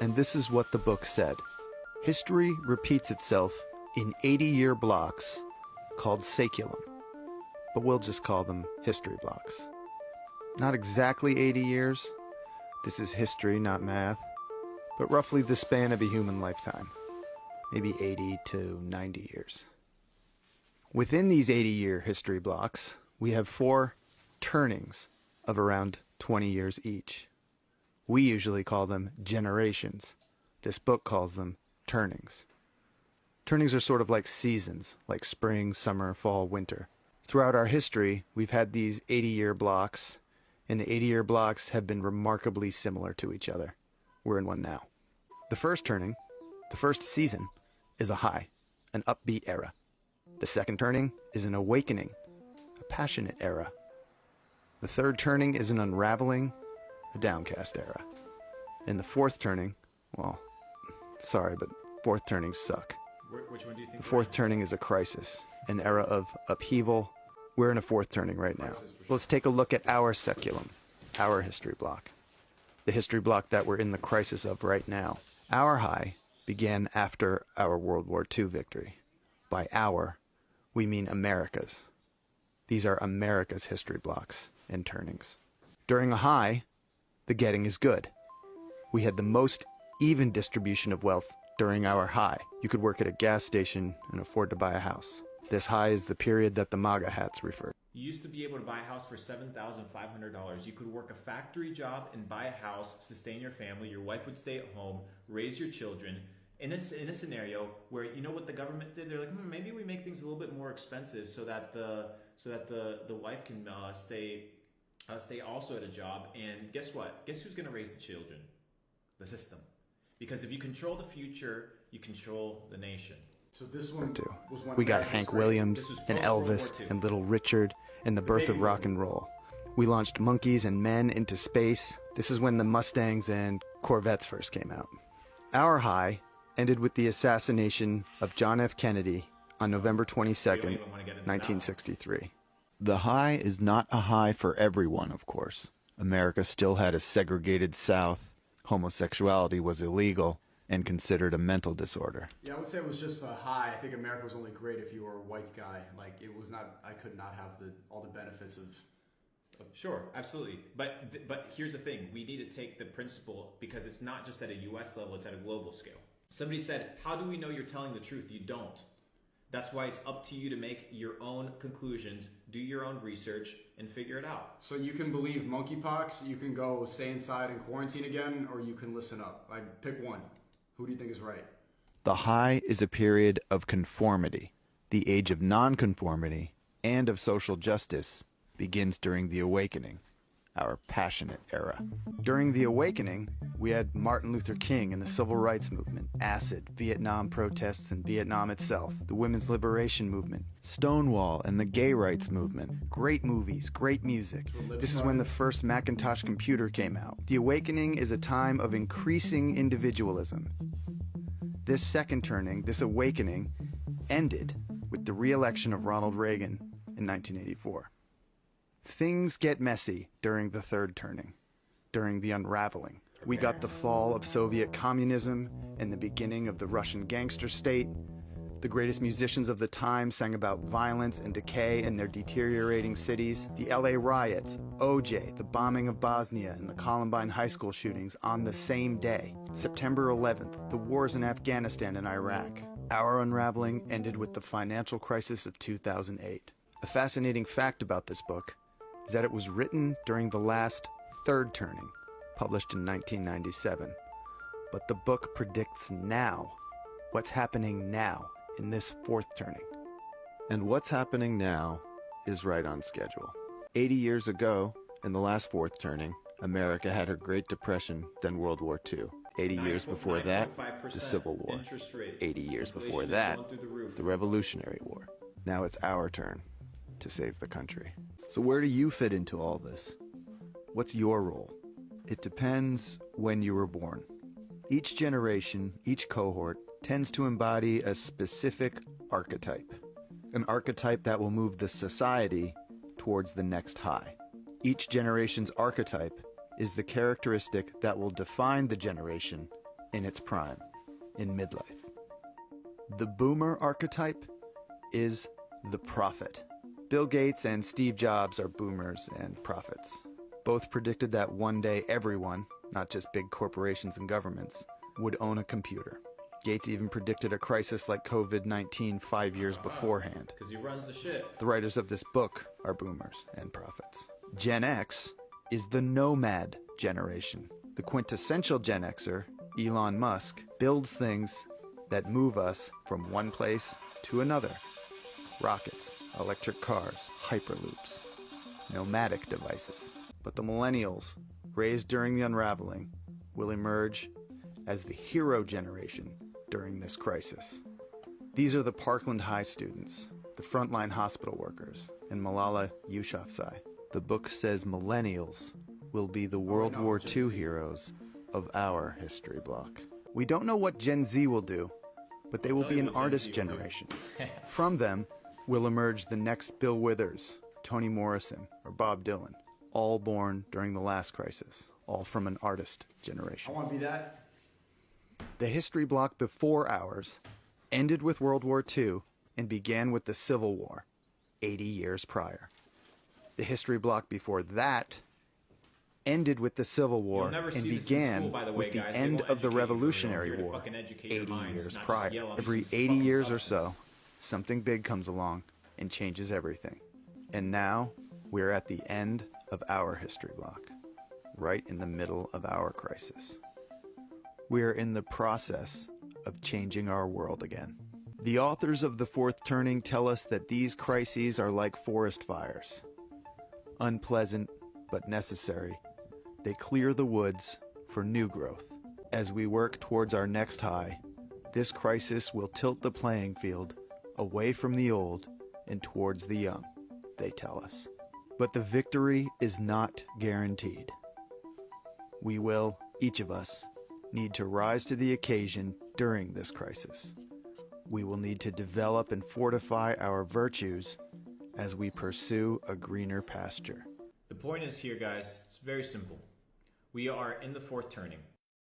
and this is what the book said. History repeats itself in 80-year blocks called saeculum, but we'll just call them history blocks. Not exactly 80 years. This is history, not math, but roughly the span of a human lifetime, maybe 80 to 90 years. Within these 80-year history blocks, we have 4 turnings of around 20 years each. We usually call them generations. This book calls them turnings. Turnings are sort of like seasons, like spring, summer, fall, winter. Throughout our history, we've had these 80-year blocks, and the 80-year blocks have been remarkably similar to each other. We're in one now. The first turning, the first season, is a high, an upbeat era. The second turning is an awakening, a passionate era. The third turning is an unraveling, a downcast era. And the fourth turning, well, sorry, but fourth turnings suck. Which one do you think? The fourth turning is a crisis, an era of upheaval. We're in a fourth turning right now. Let's take a look at our saeculum, our history block. The history block that we're in the crisis of right now. Our high began after our World War II victory. By our, we mean America's. These are America's history blocks and turnings. During a high, the getting is good. We had the most even distribution of wealth during our high. You could work at a gas station and afford to buy a house. This high is the period that the MAGA hats refer. You used to be able to buy a house for $7,500. You could work a factory job and buy a house, sustain your family. Your wife would stay at home, raise your children. In a scenario where, you know what the government did? They're like, maybe we make things a little bit more expensive so that the wife can stay also at a job. And guess what? Guess who's going to raise the children? The system. Because if you control the future, you control the nation. So this one was one we got Hank Williams and Elvis and Little Richard and the birth of rock and roll. We launched monkeys and men into space. This is when the Mustangs and Corvettes first came out. Our high ended with the assassination of John F. Kennedy on November 22nd, 1963. The high is not a high for everyone, of course. America still had a segregated South. Homosexuality was illegal and considered a mental disorder. Yeah, I would say it was just a high. I think America was only great if you were a white guy. Like, it was not, I could not have all the benefits of... Sure, absolutely. But here's the thing. We need to take the principle, because it's not just at a U.S. level, it's at a global scale. Somebody said, how do we know you're telling the truth? You don't. That's why it's up to you to make your own conclusions, do your own research, and figure it out. So you can believe monkeypox, you can go stay inside and quarantine again, or you can listen up. Like, pick one. Who do you think is right? The high is a period of conformity. The age of nonconformity and of social justice begins during the awakening, our passionate era. During the awakening, we had Martin Luther King and the Civil Rights Movement, acid, Vietnam protests and Vietnam itself, the women's liberation movement, Stonewall and the gay rights movement, great movies, great music. This is when the first Macintosh computer came out. The awakening is a time of increasing individualism. This second turning, this awakening, ended with the re-election of Ronald Reagan in 1984. Things get messy during the third turning, during the unraveling. We got the fall of Soviet communism and the beginning of the Russian gangster state. The greatest musicians of the time sang about violence and decay in their deteriorating cities. The LA riots, OJ, the bombing of Bosnia, and the Columbine high school shootings on the same day. September 11th, the wars in Afghanistan and Iraq. Our unraveling ended with the financial crisis of 2008. A fascinating fact about this book is that it was written during the last third turning, published in 1997. But the book predicts now, what's happening now in this fourth turning. And what's happening now is right on schedule. 80 years ago, in the last fourth turning, America had her Great Depression, then World War II. 80 years before that, the Civil War. 80 years before that, the Revolutionary War. Now it's our turn to save the country. So where do you fit into all this? What's your role? It depends when you were born. Each generation, each cohort, tends to embody a specific archetype. An archetype that will move the society towards the next high. Each generation's archetype is the characteristic that will define the generation in its prime, in midlife. The boomer archetype is the prophet. Bill Gates and Steve Jobs are boomers and prophets. Both predicted that one day everyone, not just big corporations and governments, would own a computer. Gates even predicted a crisis like COVID-19 5 years beforehand. Because he runs the shit. The writers of this book are boomers and prophets. Gen X is the nomad generation. The quintessential Gen Xer, Elon Musk, builds things that move us from one place to another. Rockets, electric cars, hyperloops, nomadic devices. But the millennials, raised during the unraveling, will emerge as the hero generation during this crisis. These are the Parkland High students, the frontline hospital workers, and Malala Yousafzai. The book says millennials will be the World War II heroes of our history block. We don't know what Gen Z will do, but they will be an artist generation. From them will emerge the next Bill Withers, Toni Morrison, or Bob Dylan, all born during the last crisis, all from an artist generation. I want to be that. The history block before ours ended with World War II and began with the Civil War, 80 years prior. The history block before that ended with the Civil War and began with the end of the Revolutionary War, 80 years prior. Every 80 years or so, something big comes along and changes everything. And now, we're at the end of our history block, right in the middle of our crisis. We're in the process of changing our world again. The authors of The Fourth Turning tell us that these crises are like forest fires. Unpleasant, but necessary. They clear the woods for new growth. As we work towards our next high, this crisis will tilt the playing field away from the old and towards the young, they tell us. But the victory is not guaranteed. We will, each of us, need to rise to the occasion during this crisis. We will need to develop and fortify our virtues as we pursue a greener pasture. The point is here, guys, it's very simple. We are in the fourth turning.